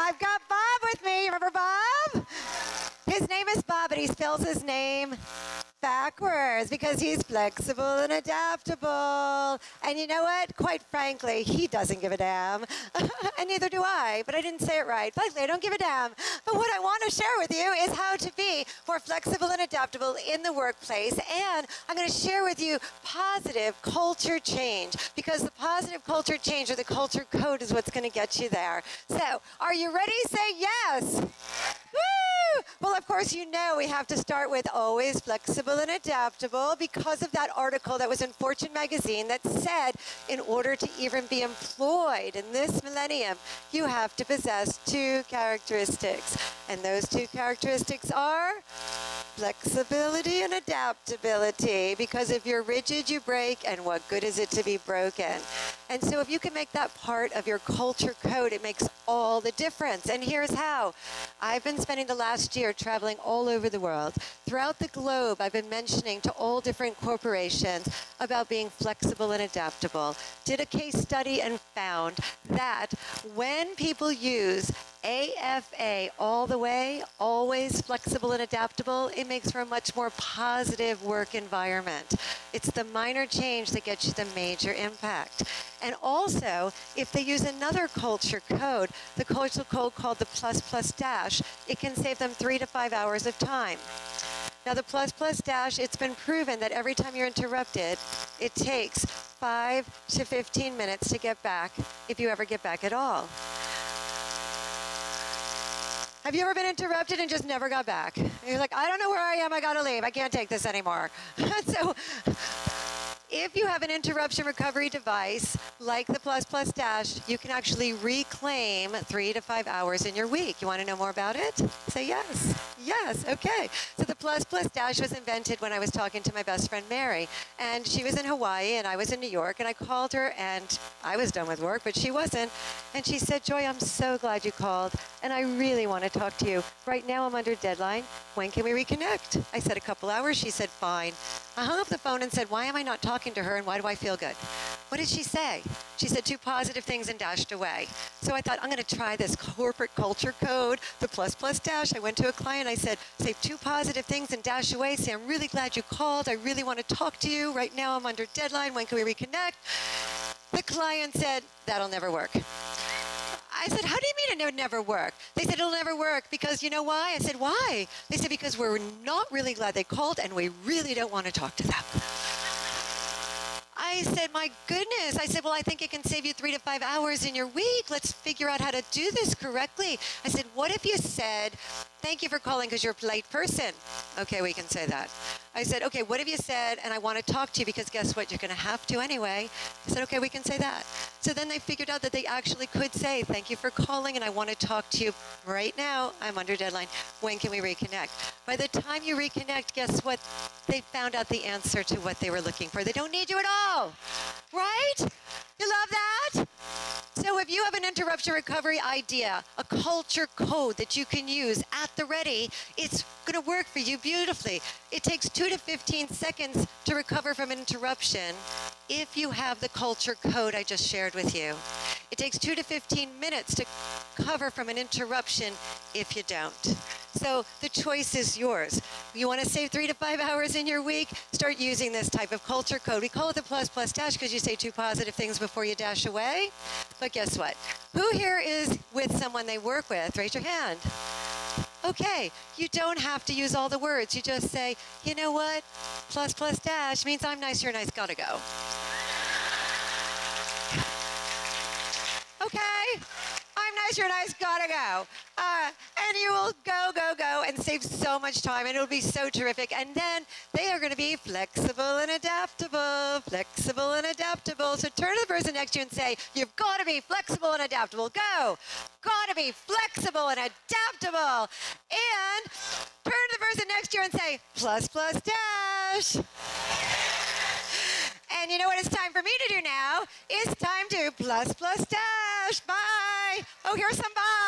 I've got Bob with me. You remember Bob? His name is Bob, but he spells his name backwards because he's flexible and adaptable. And you know what? Quite frankly, he doesn't give a damn. And neither do I, but I didn't say it right. Frankly, I don't give a damn. But what I want to share with you is how to be more flexible and adaptable in the workplace. And I'm going to share with you positive culture change, because the positive culture change or the culture code is what's going to get you there. So, are you ready? Say yes. Woo! Well, of course, you know we have to start with always flexible and adaptable because of that article that was in Fortune magazine that said in order to even be employed in this millennium, you have to possess two characteristics. And those two characteristics are flexibility and adaptability, because if you're rigid, you break, and what good is it to be broken? And so if you can make that part of your culture code, it makes all the difference. And here's how. I've been spending the last year traveling all over the world. Throughout the globe, I've been mentioning to all different corporations about being flexible and adaptable. Did a case study and found that when people use AFA all the way, always flexible and adaptable, it makes for a much more positive work environment. It's the minor change that gets you the major impact. And also, if they use another culture code, the culture code called the ++-, it can save them 3 to 5 hours of time. Now the ++-, it's been proven that every time you're interrupted, it takes 5 to 15 minutes to get back, if you ever get back at all. Have you ever been interrupted and just never got back? And you're like, I don't know where I am, I gotta leave, I can't take this anymore. So, if you have an interruption recovery device like the ++-, you can actually reclaim 3 to 5 hours in your week. You want to know more about it? Say yes. Yes, okay. So the ++- was invented when I was talking to my best friend Mary, and she was in Hawaii and I was in New York, and I called her and I was done with work, but she wasn't. And she said, Joy, I'm so glad you called, and I really want to talk to you. Right now I'm under deadline. When can we reconnect? I said a couple hours. She said, fine. I hung up the phone and said, why am I not talking to her, and why do I feel good? What did she say? She said 2 positive things and dashed away. So I thought, I'm going to try this corporate culture code, the ++-. I went to a client, I said, say 2 positive things and dash away. Say, I'm really glad you called. I really want to talk to you. Right now I'm under deadline. When can we reconnect? The client said, that'll never work. I said, how do you mean it would never work? They said, it'll never work because you know why? I said, why? They said, because we're not really glad they called and we really don't want to talk to them. I said, my goodness. I said, well, I think it can save you 3 to 5 hours in your week. Let's figure out how to do this correctly. I said, what if you said, thank you for calling because you're a polite person? Okay, we can say that. I said, okay, what if you said, and I want to talk to you because guess what? You're going to have to anyway. I said, okay, we can say that. So then they figured out that they actually could say, thank you for calling and I want to talk to you right now. I'm under deadline. When can we reconnect? By the time you reconnect, guess what? They found out the answer to what they were looking for. They don't need you at all, right? You love that? So if you have an interruption recovery idea, a culture code that you can use at the ready, it's going to work for you beautifully. It takes 2 to 15 seconds to recover from an interruption if you have the culture code I just shared with you. It takes 2 to 15 minutes to recover from an interruption if you don't. So the choice is yours. You want to save 3 to 5 hours in your week? Start using this type of culture code. We call it the ++- because you say 2 positive things before you dash away. But guess what? Who here is with someone they work with? Raise your hand. Okay, you don't have to use all the words. You just say, you know what? ++- means I'm nice, you're nice, gotta go. Okay? I'm nice, you're nice, gotta go. And you will go, and save so much time, and it'll be so terrific. And then they are going to be flexible and adaptable, flexible and adaptable. So turn to the person next to you and say, you've got to be flexible and adaptable. Go. Got to be flexible and adaptable. And turn to the person next to you and say, ++-. And you know what it's time for me to do now? It's time to ++-. Bye. Oh, here's some bye.